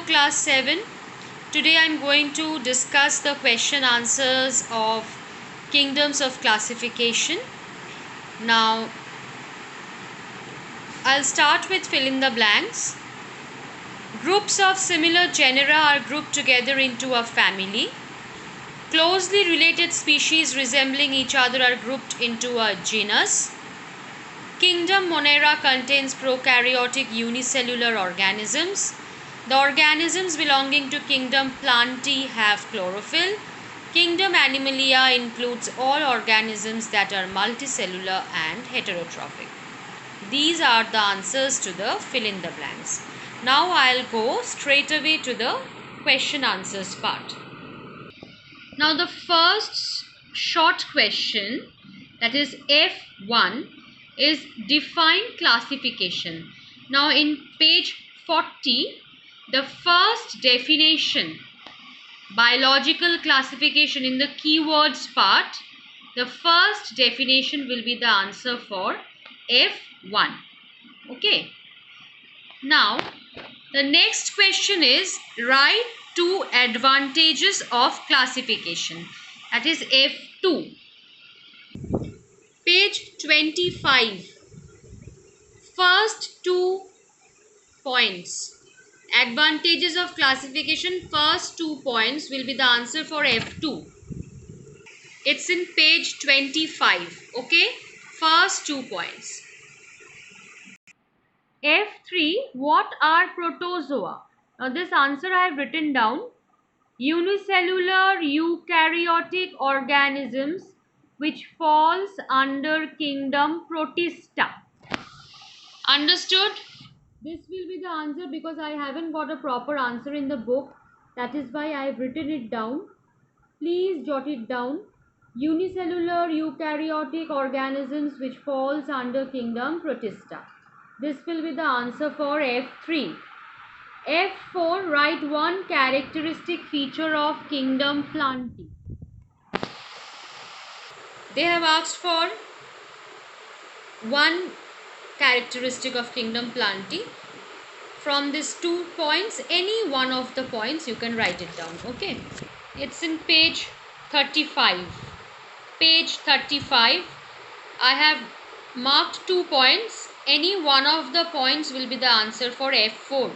class 7. Today I am going to discuss the question answers of kingdoms of classification. Now I'll start with fill in the blanks. Groups of similar genera are grouped together into a family. Closely related species resembling each other are grouped into a genus. Kingdom Monera contains prokaryotic unicellular organisms. The organisms belonging to Kingdom Plantae have chlorophyll. Kingdom Animalia includes all organisms that are multicellular and heterotrophic. These are the answers to the fill in the blanks. Now I'll go straight away to the question answers part. Now the first short question, that is F1, is define classification. Now in page 40, the first definition, biological classification, in the keywords part, the first definition will be the answer for F1. Okay. Now the next question is write 2 advantages of classification, that is F2. Page 25, first 2 points. Advantages of classification, first 2 points will be the answer for F2. It's in page 25. Okay, first 2 points. F3, what are protozoa? Now this answer I have written down. Unicellular eukaryotic organisms which falls under kingdom Protista. Understood? This will be the answer because I haven't got a proper answer in the book. That is why I have written it down. Please jot it down. Unicellular eukaryotic organisms which falls under kingdom Protista. This will be the answer for F3. F4, write 1 characteristic feature of kingdom Plantae. They have asked for 1 characteristic of kingdom Plantae. From these 2 points, any one of the points you can write it down. Okay, it's in page 35. Page 35, I have marked 2 points. Any one of the points will be the answer for F4.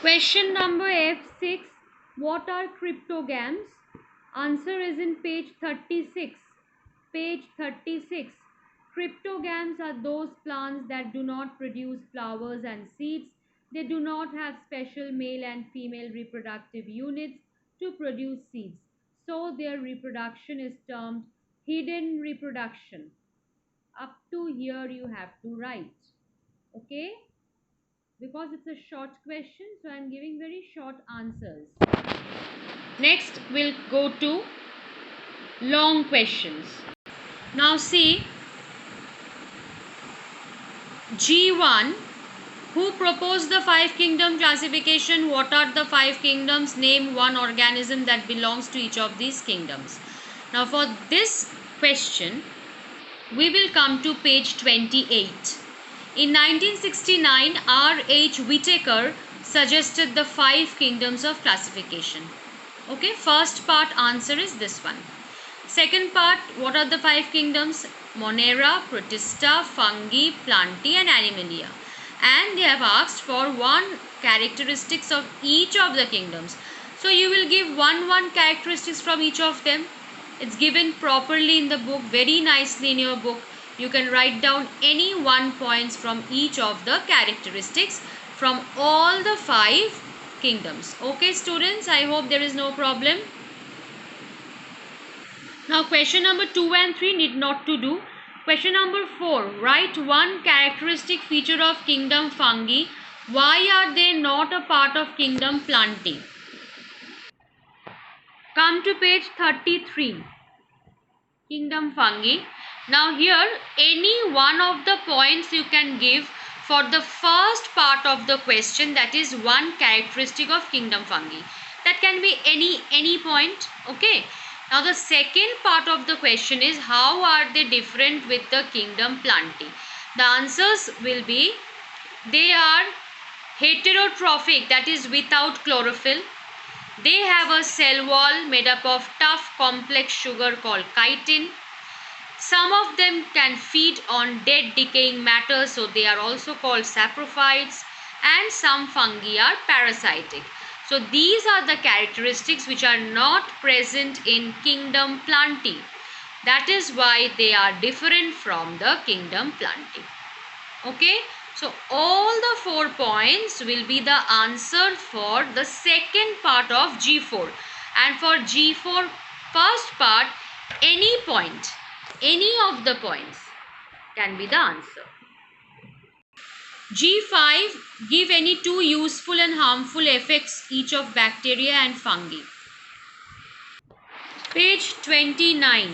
Question number F6, what are cryptogams? Answer is in page 36. Page 36. Cryptogams are those plants that do not produce flowers and seeds. They do not have special male and female reproductive units to produce seeds. So their reproduction is termed hidden reproduction. Up to here you have to write. Okay? Because it's a short question, so I am giving very short answers. Next, we'll go to long questions. Now see, G1, who proposed the 5 kingdom classification? What are the 5 kingdoms? Name 1 organism that belongs to each of these kingdoms. Now for this question, we will come to page 28. In 1969, R.H. Whitaker suggested the 5 kingdoms of classification. Okay, first part answer is this one. Second part, what are the 5 kingdoms? Monera, Protista, Fungi, Plantae and Animalia. And they have asked for 1 characteristics of each of the kingdoms. So you will give 1 characteristics from each of them. It's given properly in the book, very nicely in your book. You can write down any 1 points from each of the characteristics from all the 5 kingdoms. Okay students, I hope there is no problem. Now question number 2 and 3 need not to do. Question number 4, write 1 characteristic feature of kingdom Fungi. Why are they not a part of kingdom Plantae? Come to page 33. Kingdom Fungi. Now here any one of the points you can give for the first part of the question, that is 1 characteristic of kingdom Fungi. That can be any point. Okay. Now the second part of the question is how are they different with the kingdom Plantae? The answers will be they are Heterotrophic, that is without chlorophyll. They have a cell wall made up of tough complex sugar called chitin. Some of them can feed on dead decaying matter, so they are also called saprophytes, and some fungi are parasitic. So these are the characteristics which are not present in kingdom Plantae. That is why they are different from the kingdom Plantae. Okay, so all the 4 points will be the answer for the second part of G4, and for G4 first part, any point, any of the points can be the answer. G5, give any 2 useful and harmful effects each of bacteria and fungi. Page 29.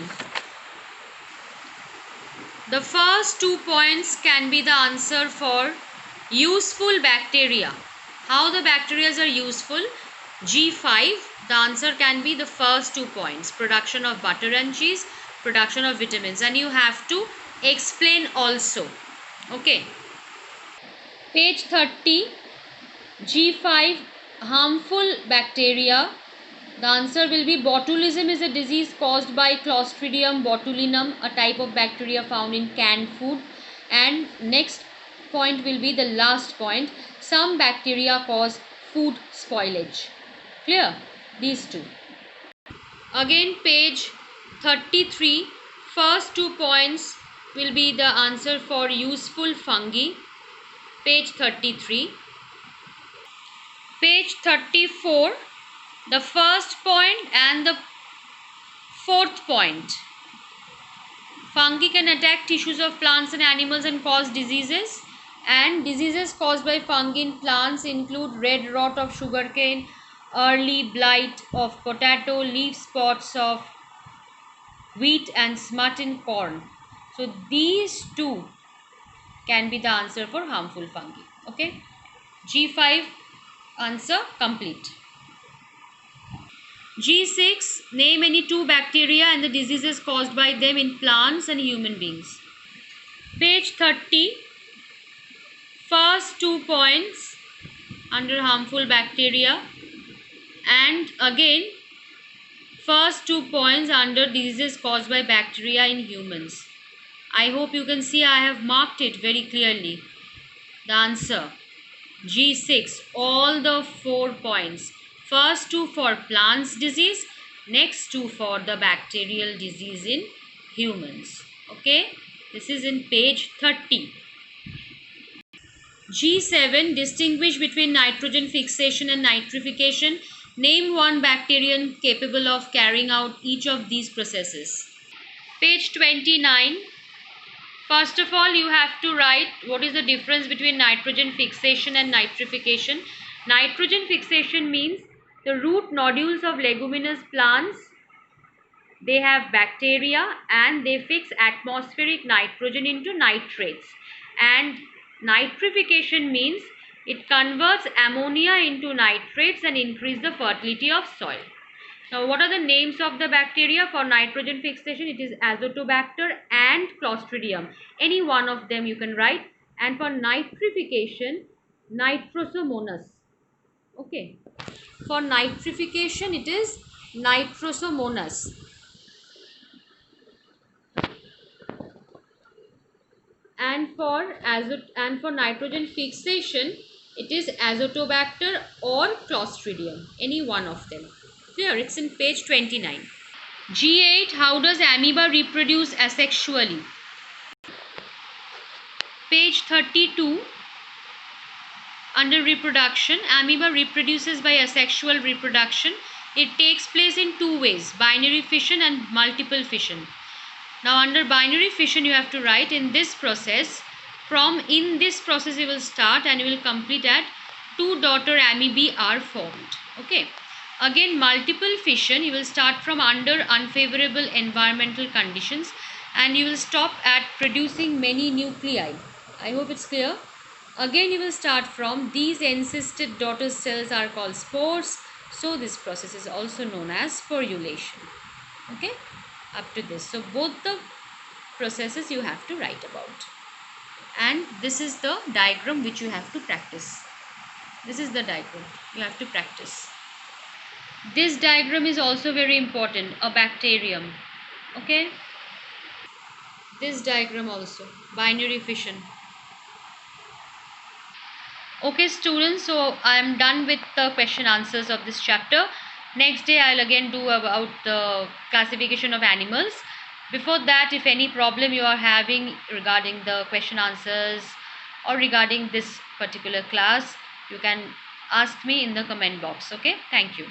The first 2 points can be the answer for useful bacteria. How the bacteria are useful? G5, the answer can be the first 2 points. Production of butter and cheese, production of vitamins. And you have to explain also. Okay. Page 30. G5, harmful bacteria. The answer will be botulism is a disease caused by Clostridium botulinum, a type of bacteria found in canned food. And next point will be the last point. Some bacteria cause food spoilage. Clear? These two. Again, page 33. First 2 points will be the answer for useful fungi. Page 33. Page 34. The first point and the fourth point. Fungi can attack tissues of plants and animals and cause diseases. And diseases caused by fungi in plants include red rot of sugarcane, early blight of potato, leaf spots of wheat, and smut in corn. So these 2 can be the answer for harmful fungi. Okay. G5 answer complete. G6, name any 2 bacteria and the diseases caused by them in plants and human beings. Page 30, first 2 points under harmful bacteria, and again first 2 points under diseases caused by bacteria in humans. I hope you can see I have marked it very clearly. The answer G6, all the 4 points. First 2 for plants disease, next 2 for the bacterial disease in humans. Okay, this is in page 30. G7, distinguish between nitrogen fixation and nitrification. Name one bacterium capable of carrying out each of these processes. Page 29. First of all, you have to write what is the difference between nitrogen fixation and nitrification. Nitrogen fixation means the root nodules of leguminous plants, they have bacteria and they fix atmospheric nitrogen into nitrates. And nitrification means it converts ammonia into nitrates and increase the fertility of soil. Now, what are the names of the bacteria for nitrogen fixation? It is Azotobacter and Clostridium. Any one of them you can write. And for nitrification, Nitrosomonas. Okay. For nitrification, it is Nitrosomonas. And for nitrogen fixation, it is Azotobacter or Clostridium. Any one of them. Clear? It's in page 29. G8, how does amoeba reproduce asexually? Page 32. Under reproduction, amoeba reproduces by asexual reproduction. It takes place in 2 ways, binary fission and multiple fission. Now under binary fission you have to write in this process you will start and you will complete at 2 daughter amoebae are formed. Okay. Again, multiple fission, you will start from under unfavorable environmental conditions and you will stop at producing many nuclei. I hope it's clear. Again, you will start from these encysted daughter cells are called spores. So this process is also known as sporulation. Okay, up to this. So both the processes you have to write about. And this is the diagram which you have to practice. This is the diagram. You have to practice. This diagram is also very important, a bacterium. Okay, this diagram also, binary fission. Okay students, so I am done with the question answers of this chapter. Next day I'll again do about the classification of animals. Before that, if any problem you are having regarding the question answers or regarding this particular class, you can ask me in the comment box. Okay, thank you.